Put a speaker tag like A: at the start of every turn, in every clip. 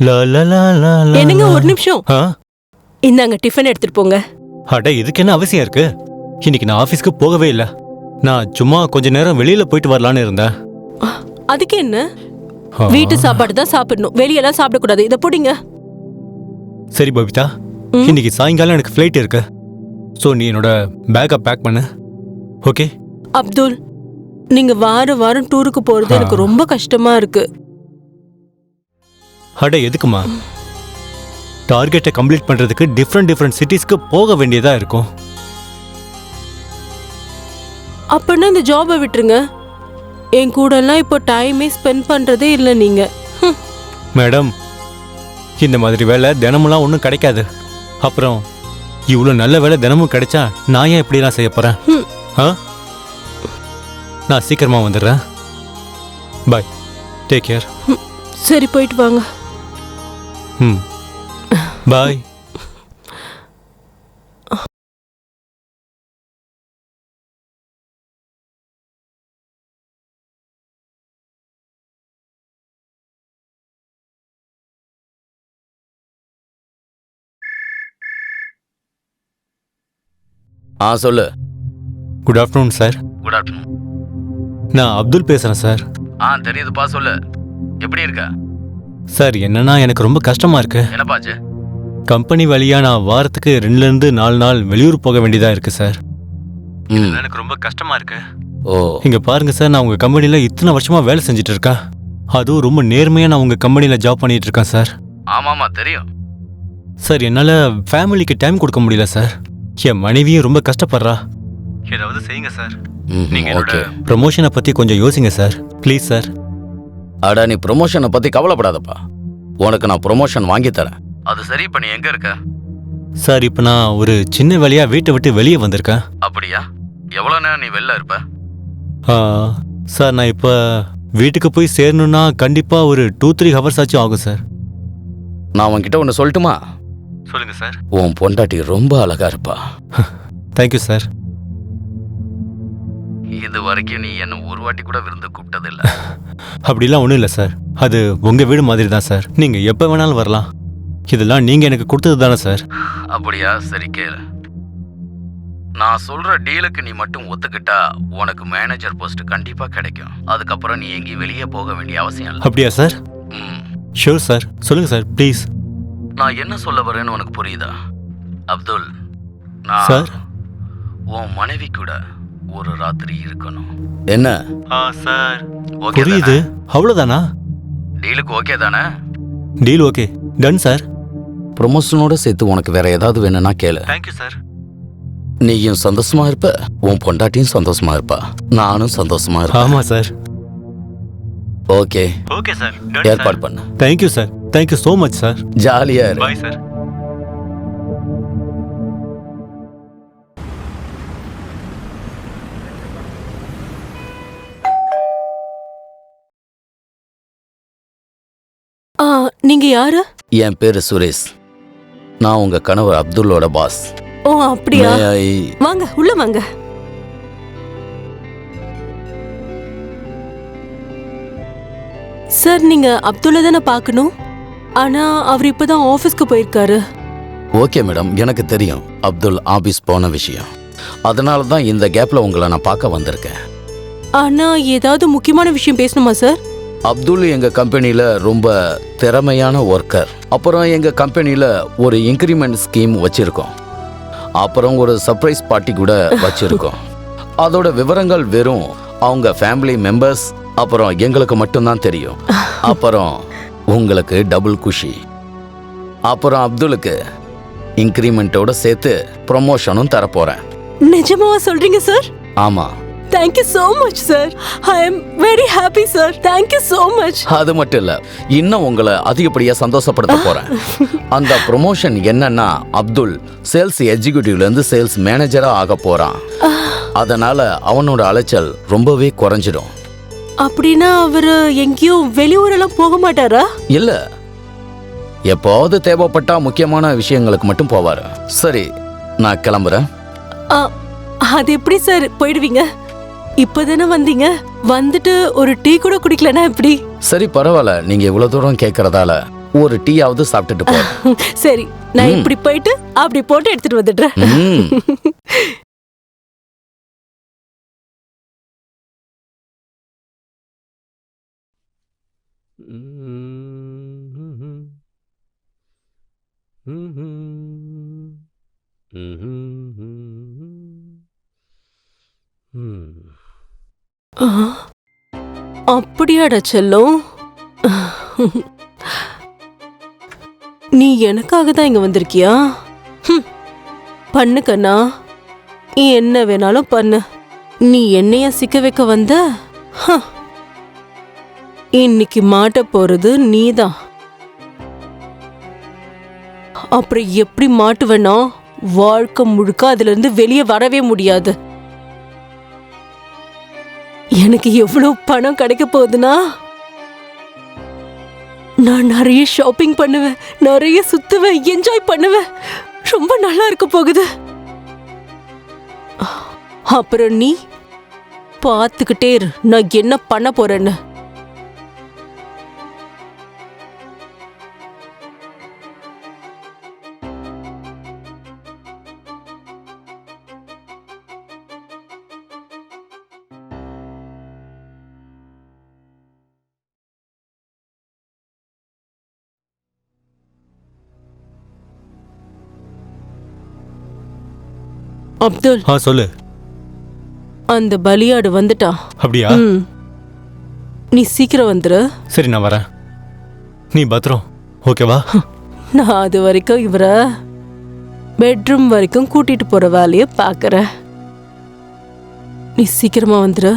A: லா லா லா லா லா.
B: என்னங்க ஒரு நிமிஷம்.
A: ஆ?
B: இந்தாங்க டிஃபன் எடுத்துட்டு போங்க.
A: அட இதுக்கு என்ன அவசியம் இருக்கு? இன்னைக்கு நான் ஆபீஸ்க்கு போகவே இல்லை. நான் சும்மா கொஞ்ச நேரம் வெளியில போயிட்டு வரலான்னு இருந்தேன்.
B: அதுக்கு என்ன?
A: ஆ.
B: வீட்டு சாப்பாடு தான் சாப்பிடணும், வெளியெல்லாம் சாப்பிடக்கூடாது. இதை போடுங்க.
A: சரி பபிதா, இன்னைக்கு சாயங்காலம் எனக்கு ஃப்ளைட் இருக்கு. ஸோ நீ என்னோட பேக்கை பேக் பண்ணு. ஓகே?
B: அப்துல், நீங்க வாரம் வாரம் டூருக்கு போறது எனக்கு ரொம்ப கஷ்டமா இருக்கு.
A: அட எதுக்குமா? டார்கெட்டை கம்ப்ளீட் பண்றதுக்கு டிஃப்ரெண்ட் சிட்டிஸ்க்கு போக வேண்டியதா இருக்கும்.
B: அப்படின்னா இந்த ஜாபை விட்டுருங்க. என் கூட எல்லாம் இப்போ டைமே ஸ்பெண்ட் பண்றதே இல்லை நீங்க.
A: மேடம், இந்த மாதிரி வேலை தினமெல்லாம் ஒன்றும் கிடைக்காது. அப்புறம் இவ்வளோ நல்ல வேலை தினமும் கிடைச்சா நான் ஏன் இப்படிலாம் செய்ய போறேன்? ஆ, நான் சீக்கிரமா வந்துடுறேன். பாய், டேக் கேர்.
B: சரி, போயிட்டு வாங்க.
A: ம், பாய்.
C: சொல்லு.
A: Good afternoon sir.
C: Good afternoon.
A: நான் அப்துல் பேசுறேன் சார்.
C: தெரியுதுப்பா, சொல்லு. எப்படி இருக்க?
A: சார், என்னன்னா எனக்கு ரொம்ப கஷ்டமா இருக்கு.
C: என்னப்பாச்சு?
A: கம்பெனி வழியா நான் வாரத்துக்கு 2லேருந்து 4 நாள் வெளியூர் போக வேண்டியதா இருக்கு சார். எனக்கு ரொம்ப கஷ்டமா இருக்கு.
C: ஓ,
A: இங்க பாருங்க சார், நான் உங்க கம்பெனில இத்தனை வருஷமா வேலை செஞ்சுட்டு இருக்கேன். அதுவும் ரொம்ப நேர்மையா நான் உங்க கம்பெனில ஜாப் பண்ணிட்டு இருக்கேன் சார்.
C: ஆமாமா தெரியும்.
A: சார், என்னால ஃபேமிலிக்கு டைம் கொடுக்க முடியல சார். என் மனைவியும் ரொம்ப கஷ்டப்படுறா. ஏதாவது செய்யுங்க சார். நீங்க
C: ஓகே.
A: ப்ரமோஷனை பத்தி கொஞ்சம் யோசிங்க சார், ப்ளீஸ் சார்.
C: அட, நீ ப்ரொமோஷனை பத்தி கவலைப்படாதப்பா. உனக்கு நான் ப்ரொமோஷன் வாங்கி தரேன். அது சரி. இப்ப நீ எங்க இருக்க?
A: சார், இப்போ நான் ஒரு சின்ன வேலையா வீட்டை விட்டு வெளியே வந்திருக்கேன்.
C: அப்படியா? எவ்வளவு நேரம் நீ வெளில இருப்ப?
A: சார், நான் இப்போ வீட்டுக்கு போய் சேரணும்னா கண்டிப்பா ஒரு 2-3 ஹவர்ஸ் ஆச்சும் ஆகும் சார்.
C: நான் உன்கிட்ட ஒன்று சொல்லட்டுமா?
A: சொல்லுங்க சார்.
C: உன் பொண்டாட்டி ரொம்ப அழகா இருப்பா.
A: Thank you sir.
C: இது வரைக்கும் நீ என்ன ஒரு வாட்டி கூட விருந்து கூப்பிட்டதில்ல.
A: அப்படிலாம் ஒன்றும் இல்லை சார். அது உங்க வீடு மாதிரி தான் சார். நீங்க எப்போ வேணாலும் வரலாம். இதெல்லாம் நீங்க எனக்கு கொடுத்தது தானே சார்.
C: அப்படியா? சரி கேளு. நான் சொல்ற டீலுக்கு நீ மட்டும் ஒத்துக்கிட்டா உனக்கு மேனேஜர் போஸ்ட் கண்டிப்பா கிடைக்கும். அதுக்கப்புறம் நீ எங்கேயும் வெளியே போக வேண்டிய அவசியம் இல்லை.
A: அப்படியா சார்? Sure sir. சொல்லுங்க சார், ப்ளீஸ்.
C: நான் என்ன சொல்ல வரேன்னு உனக்கு புரியுதா அப்துல்? நான்
A: சார்,
C: உன் மனைவி கூட ஒரு ராத்திரி இருக்கணும். என்ன
A: சார்,
C: ஓகே
A: புரியுது. அவ்வளோதானா?
C: டீலுக்கு ஓகே தானே?
A: Deal okay, done sir.
C: ப்ரொமோஷனோட சேர்த்து உனக்கு வேற ஏதாவது வேணும்னா கேளு.
A: Thank you sir.
C: நீயும் சந்தோஷமா இருப்ப, உன் பொண்டாட்டியும் சந்தோஷமா இருப்பா, நானும் சந்தோஷமா இருப்பேன்.
A: ஆமா சார்.
C: ஓகே
A: ஓகே சார்,
C: ஏற்பாடு பண்ணு.
A: Thank you sir. Thank you so much sir.
C: ஜாலியா இரு.
A: Bye sir.
B: நீங்க யாரு?
C: என் பேரு சுரேஷ். நான் உங்க கணவர் அப்துல்லோட பாஸ்.
B: ஓ, அப்படியா? வாங்க, உள்ள வாங்க. சார், நீங்க அப்துல்ல தானே பார்க்கணும். ஆனா அவர் இப்பதான் ஆபீஸ்க்கு போயிருக்காரு.
C: ஓகே மேடம், எனக்கு தெரியும் அப்துல் ஆபீஸ் போன விஷயம். அதனால தான் இந்த கேப்ல உங்களை நான் பார்க்க வந்திருக்கேன்.
B: ஆனா ஏதாவது முக்கியமான விஷயம் பேசணுமா சார்?
C: அப்துல் எங்க கம்பெனில ரொம்ப திறமையான ஒர்க்கர். அப்புறம் எங்க கம்பெனில ஒரு இன்கிரிமெண்ட் ஸ்கீம் வச்சிருக்கோம். அப்புறம் ஒரு சர்ப்ரைஸ் பார்ட்டி கூட வச்சிருக்கோம். அதோட விவரங்கள் வெறும் அவங்க ஃபேமிலி மெம்பர்ஸ் அப்புறம் எங்களுக்கு மட்டும்தான் தெரியும். அப்புறம் உங்களுக்கு டபுள் குஷி. அப்புறம் அப்துலுக்கு இன்கிரிமெண்டோட சேர்த்து ப்ரொமோஷனும் தரப்போறேன்.
B: நிஜமாவா சொல்றீங்க சார்?
C: ஆமா.
B: Thank you so much, sir. I am very happy, sir. Thank you so much.
C: அது மட்டும் இல்ல, இன்னும் உங்களை அதிகப்படியா சந்தோஷப்படுத்த போறேன். அந்த ப்ரொமோஷன் என்னன்னா, அப்துல் சேல்ஸ் எக்ஸிக்யூட்டிவ்ல இருந்து சேல்ஸ் மேனேஜரா ஆக போறான். அதனால அவனோட அலைச்சல் ரொம்பவே குறைஞ்சிடும்.
B: அப்படின்னா அவரு எங்கேயும் வெளியூரெல்லாம் போக மாட்டாரா?
C: இல்ல, எப்போது தேவைப்பட்டா முக்கியமான விஷயங்களுக்கு மட்டும் போவாரு. சரி, நான் கிளம்புறேன்.
B: அது எப்படி சார் போயிடுவீங்க? இப்பதானே வந்தீங்க, வந்துட்டு ஒரு டீ கூட குடிக்கலனா எப்படி?
C: சரி பரவாயில்ல, நீங்க இவ்வளவு தூரம் கேட்கறதால ஒரு டீயாவது சாப்பிட்டுட்டு போ.
B: சரி, நான் இப்படி போயிட்டு அப்படி போட்டு எடுத்துட்டு வந்துடுறேன். அப்படியாடா செல்லம், நீ எனக்காக தான் இங்க வந்திருக்கியா? பண்ணு கண்ணா, நீ என்ன வேணாலும் பண்ணு. நீ என்னைய சிக்க வைக்க வந்த? இன்னைக்கு மாட்ட போறது நீதான். அப்புறம் எப்படி மாட்டுவேன்னா வாழ்க்கை முழுக்க அதுல இருந்து வெளியே வரவே முடியாது. எனக்கு எவ்வளவு பணம் கிடைக்க போகுதுன்னா, நான் நிறைய ஷாப்பிங் பண்ணுவேன், நிறைய சுத்துவேன், என்ஜாய் பண்ணுவேன். ரொம்ப நல்லா இருக்க போகுது. அப்புறம் நீ பார்த்துக்கிட்டே இரு நான் என்ன பண்ண போறேன்னு. அப்துல்,
A: சொல்லு.
B: அந்த பலியாடு வந்துட்டான்.
A: அப்படியா?
B: நீ சீக்கிரம் வந்துரு.
A: சரி, நான் வரேன். நீ பத்திரம், ஓகேவா?
B: நான் அது வரைக்கும் இவரை பெட்ரூம் வரைக்கும் கூட்டிட்டு போற வேலையை பாக்குறேன். நீ சீக்கிரமா வந்துரு.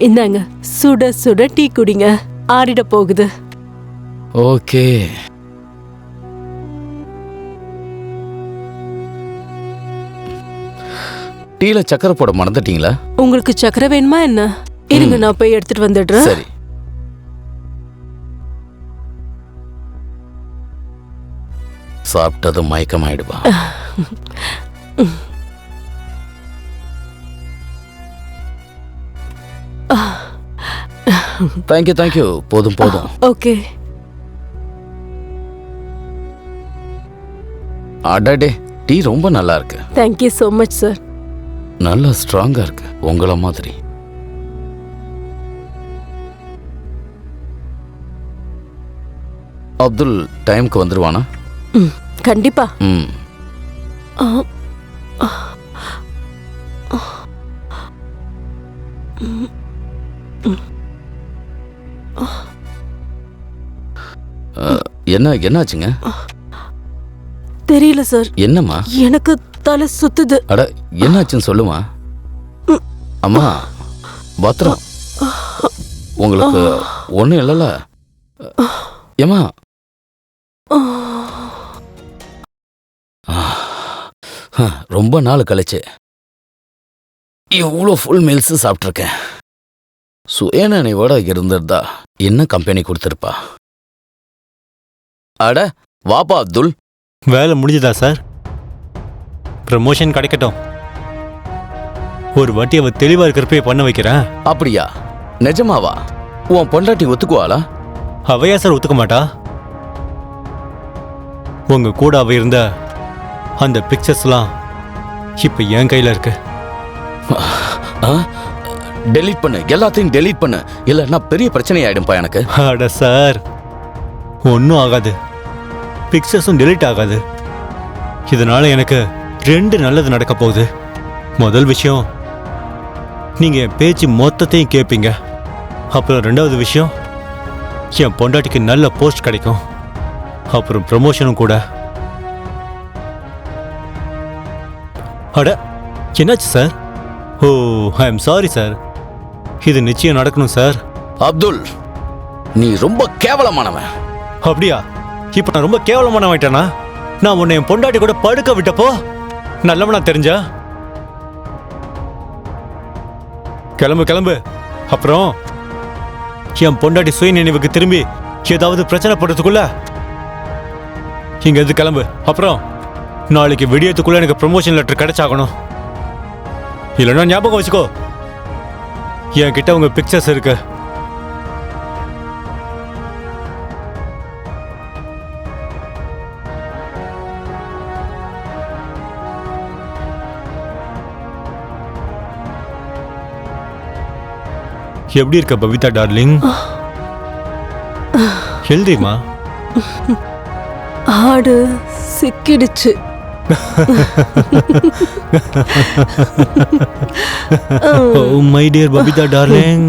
B: இந்தாங்க, சுட சுட டீ குடிங்க, ஆறிட போகுது.
C: ஓகே. டீல சக்கரை போட மறந்துட்டீங்களா?
B: உங்களுக்கு சக்கரை வேணுமா என்ன? இருங்க, நான் போய் எடுத்துட்டு வந்துடுறேன்.
C: சரி. சாப்பிட்டது மயக்கமாயிடுவா. Thank you thank you. போதும் போதும்.
B: ஓகே.
C: அடடே, டீ ரொம்ப நல்லா இருக்கு.
B: Thank you so much sir.
C: நல்லா ஸ்ட்ராங்கா இருக்கு, உங்கள மாதிரி. அப்துல் டைம்க்கு வந்துருவானா?
B: கண்டிப்பா.
C: என்னாச்சுங்க?
B: தெரியல சார்.
C: என்னம்மா?
B: எனக்கு தலை சுத்துது.
C: அட, என்னாச்சுன்னு சொல்லுமா. அம்மா பத்திரம், உங்களுக்கு ஒண்ணும் இல்லைல்ல? ஏமா? ரொம்ப நாள் கழிச்சு இவ்வளோ ஃபுல் மீல்ஸ் சாப்பிட்ருக்கேன். சுயநினைவோட இருந்திருந்தா என்ன கம்பெனி கொடுத்துருப்பா. அட வாப்பா அப்துல்.
A: வேலை முடிஞ்சதா சார்? ப்ரமோஷன் கிடைக்கட்டும். ஒரு வாட்டி அவ தெளிவா இருக்கிறப்ப பண்ண வைக்கிறேன்.
C: அப்படியா? நிஜமாவா? உன் பொண்டாட்டி ஒத்துக்குவாளா?
A: அவையா சார் ஒத்துக்க மாட்டா? உங்க கூட அவ இருந்த அந்த பிக்சர்ஸ்லாம் இப்ப என் கையில இருக்கு.
C: டெலீட் பண்ணு, எல்லாத்தையும் டெலீட் பண்ணு, இல்லைன்னா பெரிய பிரச்சனை ஆயிடும்பா எனக்கு.
A: அட சார், ஒன்றும் ஆகாது. பிக்சர்ஸும் டெலீட் ஆகாது. இதனால எனக்கு 2 நல்லது நடக்க போகுது. முதல் விஷயம், நீங்க என் பேச்சு மொத்தத்தையும் கேட்பீங்க. அப்புறம் 2வது விஷயம், என் பொண்டாட்டிக்கு நல்ல போஸ்ட் கிடைக்கும். அப்புறம் ப்ரமோஷனும் கூட. அட, என்னாச்சு sir? Oh, I am sorry sir. இது நிச்சயம் நடக்கணும் சார்.
C: அப்துல், நீ ரொம்ப கேவலமானவன்.
A: அப்படியா? இப்ப நான் ரொம்ப கேவலமானவன்ட்டேனா? நான் உன்னை என் பொண்டாட்டி கூட படுக்க விட்டப்போ நல்லவனா தெரிஞ்சா? கிளம்பு கிளம்பு. அப்புறம் என் பொண்டாட்டி சுய நினைவுக்கு திரும்பி ஏதாவது பிரச்சனை படுறதுக்குள்ள இங்க இருந்து கிளம்பு. அப்புறம் நாளைக்கு விடியத்துக்குள்ள எனக்கு ப்ரமோஷன் லெட்டர் கிடைச்சாகணும். இல்லைன்னா ஞாபகம் வச்சுக்கோ, என்கிட்ட உங்க பிக்சர்ஸ் இருக்கு. எப்படி இருக்க பவிதா டார்லிங்? எழுதிமா.
B: ஆடு சிக்கிடுச்சு.
A: Oh my dear Babita darling.